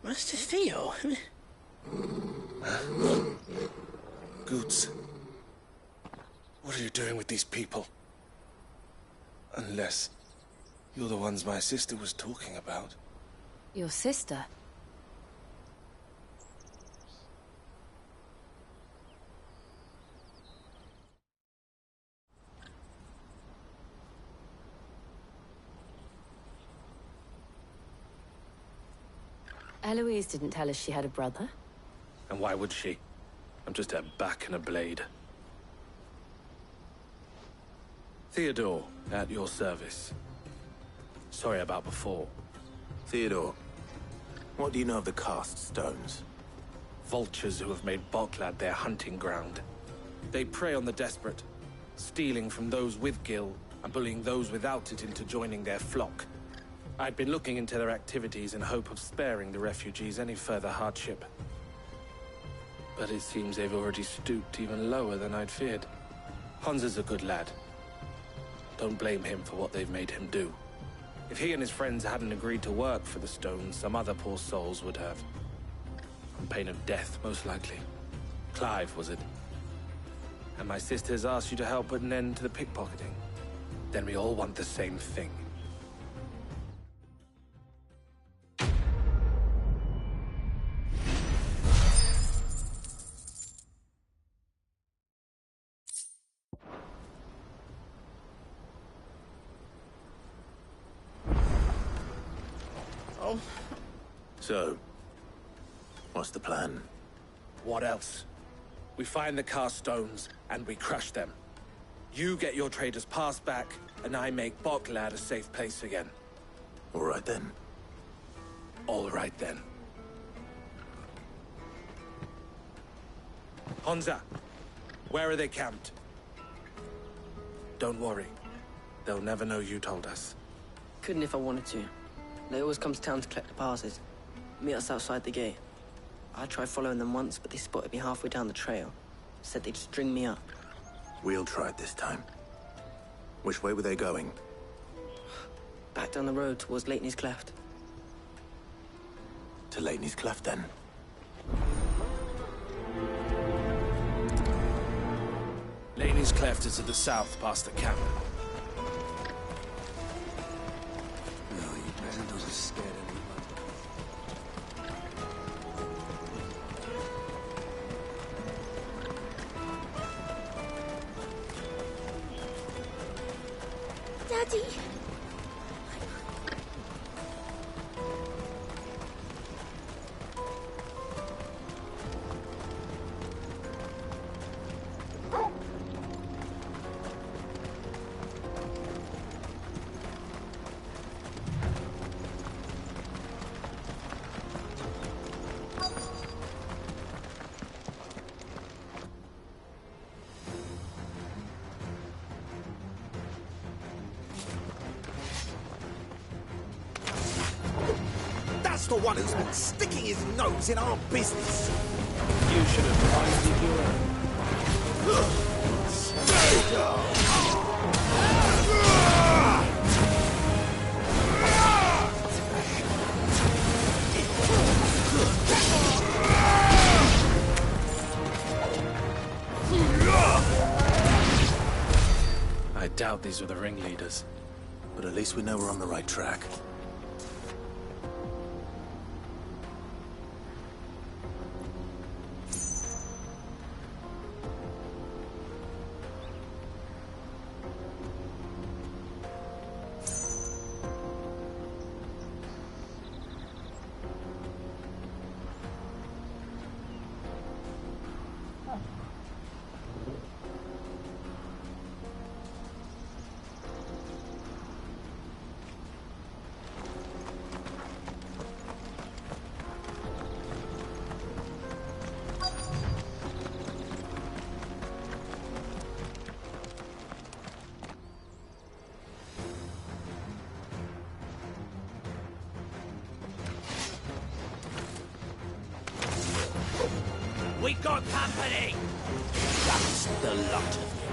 Master Theo. Goots. What are you doing with these people? Unless you're the ones my sister was talking about. Your sister? Eloise didn't tell us she had a brother. And why would she? I'm just a back and a blade. Theodore, at your service. Sorry about before. Theodore, what do you know of the cast stones? Vultures who have made Boklad their hunting ground. They prey on the desperate, stealing from those with Gil and bullying those without it into joining their flock. I'd been looking into their activities in hope of sparing the refugees any further hardship. But it seems they've already stooped even lower than I'd feared. Hans is a good lad. Don't blame him for what they've made him do. If he and his friends hadn't agreed to work for the stones, some other poor souls would have. On pain of death, most likely. Clive, was it? And my sister's asked you to help put an end to the pickpocketing. Then we all want the same thing. So, what's the plan? What else? We find the cast stones, and we crush them. You get your trader's pass back, and I make Boklad a safe place again. All right then. All right then. Honza, where are they camped? Don't worry. They'll never know you told us. Couldn't if I wanted to. They always come to town to collect the passes. Meet us outside the gate. I tried following them once, but they spotted me halfway down the trail. Said they'd string me up. We'll try it this time. Which way were they going? Back down the road towards Lateney's Cleft. To Lateney's Cleft, then. Laney's Cleft is to the south, past the camp. No, you better not have scared anyone. Daddy! The one who's been sticking his nose in our business. You should have minded your I doubt these were the ringleaders. But at least we know we're on the right track. We got company! That's the lot of you.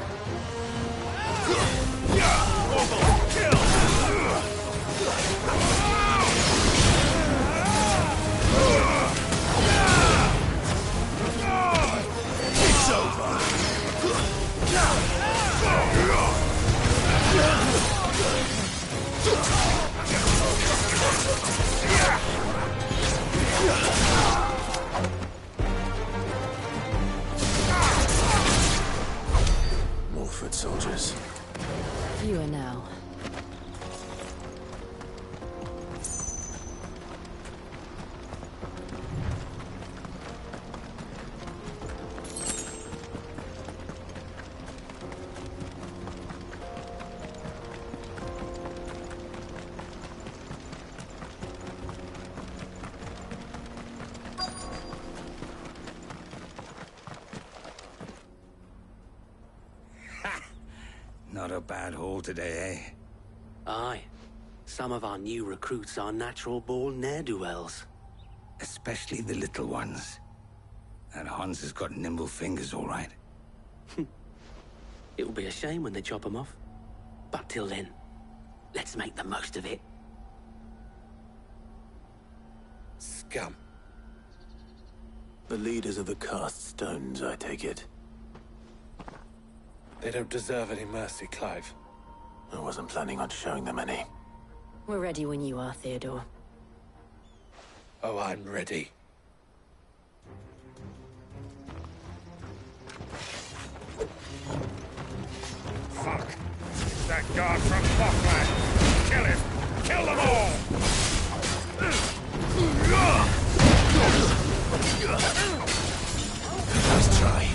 Not a bad haul today, eh? Aye. Some of our new recruits are natural-born ne'er-do-wells. Especially the little ones. That Hans has got nimble fingers, all right. It will be a shame when they chop them off. But till then, let's make the most of it. Scum. The leaders of the cast stones, I take it. They don't deserve any mercy, Clive. I wasn't planning on showing them any. We're ready when you are, Theodore. Oh, I'm ready. Fuck! It's that guard from Falkland! Kill him! Kill them all! Let's try.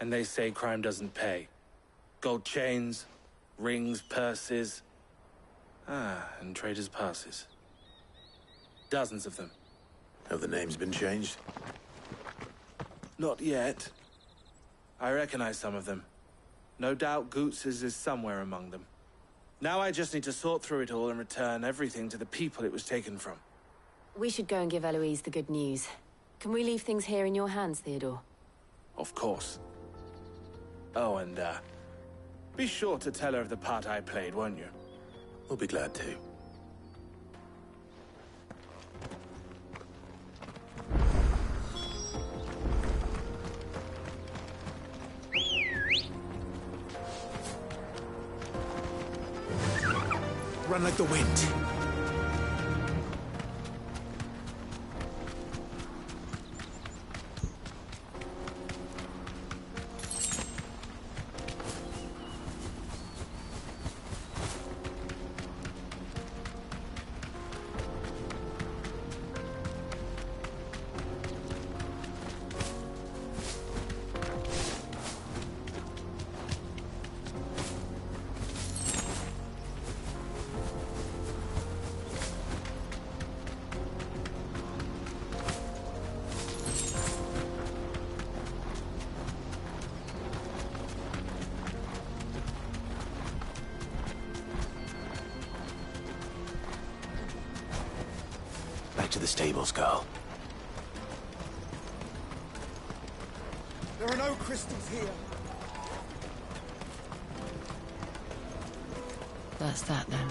And they say crime doesn't pay. Gold chains, rings, purses. And traders' passes. Dozens of them. Have the names been changed? Not yet. I recognize some of them. No doubt Goots's is somewhere among them. Now I just need to sort through it all and return everything to the people it was taken from. We should go and give Eloise the good news. Can we leave things here in your hands, Theodore? Of course. Oh, and, be sure to tell her of the part I played, won't you? We'll be glad to. Run like the wind. Back to the stables, girl. There are no crystals here. That's that then.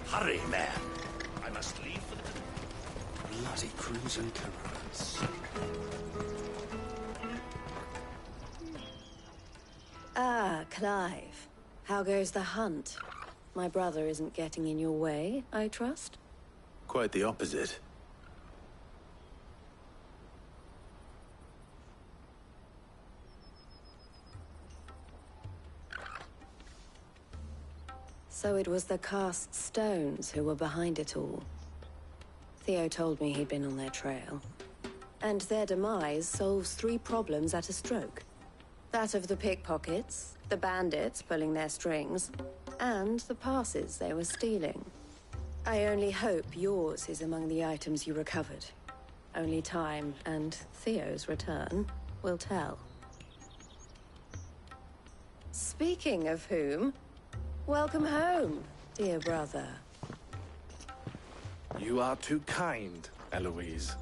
Hurry, man. I must leave for the... Bloody crimson carrots. Ah, Clive. How goes the hunt? My brother isn't getting in your way, I trust? Quite the opposite. So it was the cast stones who were behind it all. Theo told me he'd been on their trail. And their demise solves 3 problems at a stroke. That of the pickpockets, the bandits pulling their strings, and the passes they were stealing. I only hope yours is among the items you recovered. Only time and Theo's return will tell. Speaking of whom, welcome home, dear brother. You are too kind, Eloise.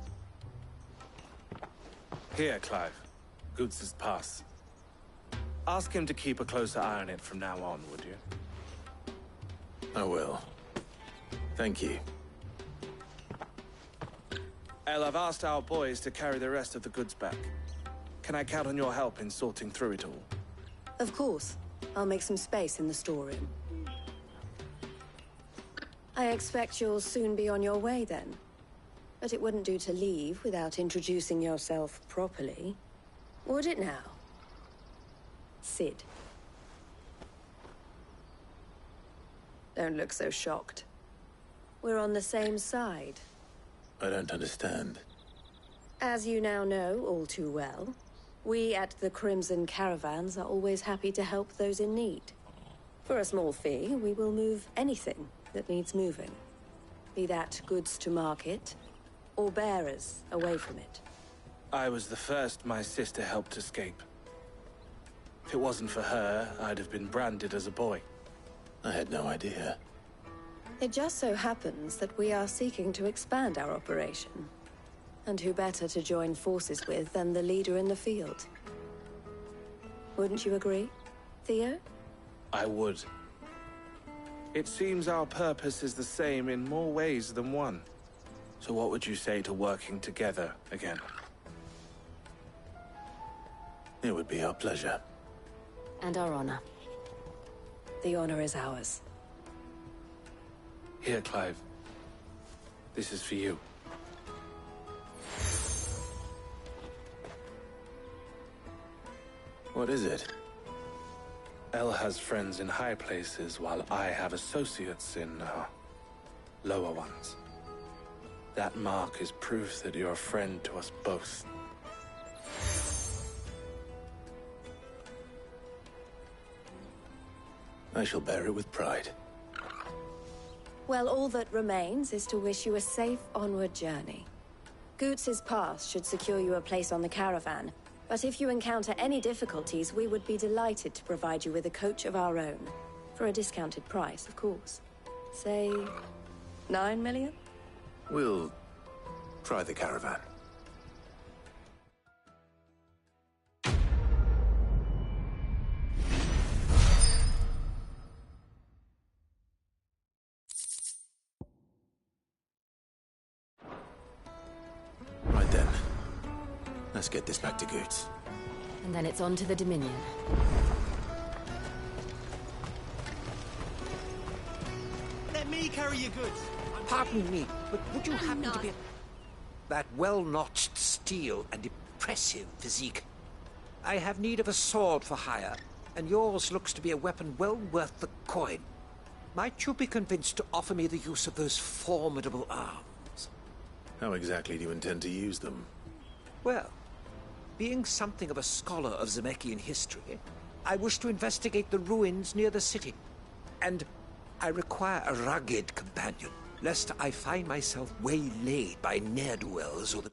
Here, Clive. Goots' pass. Ask him to keep a closer eye on it from now on, would you? I will. Thank you. El, I've asked our boys to carry the rest of the goods back. Can I count on your help in sorting through it all? Of course. I'll make some space in the storeroom. I expect you'll soon be on your way then. But it wouldn't do to leave without introducing yourself properly. Would it now? Sid. Don't look so shocked. We're on the same side. I don't understand. As you now know all too well, we at the Crimson Caravans are always happy to help those in need. For a small fee, we will move anything that needs moving. Be that goods to market, or bearers away from it. I was the first my sister helped escape. If it wasn't for her, I'd have been branded as a boy. I had no idea. It just so happens that we are seeking to expand our operation. And who better to join forces with than the leader in the field? Wouldn't you agree, Theo? I would. It seems our purpose is the same in more ways than one. So what would you say to working together again? It would be our pleasure. And our honor. The honor is ours. Here, Clive. This is for you. What is it? El has friends in high places, while I have associates in, lower ones. That mark is proof that you're a friend to us both. I shall bear it with pride. Well, all that remains is to wish you a safe onward journey. Goots' pass should secure you a place on the caravan, but if you encounter any difficulties, we would be delighted to provide you with a coach of our own. For a discounted price, of course. Say, 9 million? We'll try the caravan. Right then. Let's get this back to Goots. And then it's on to the Dominion. Let me carry your goods. Pardon me, but would you happen to be... That well-notched steel and impressive physique. I have need of a sword for hire, and yours looks to be a weapon well worth the coin. Might you be convinced to offer me the use of those formidable arms? How exactly do you intend to use them? Well, being something of a scholar of Zemeckis history, I wish to investigate the ruins near the city. And I require a rugged companion, lest I find myself waylaid by ne'er-do-wells or the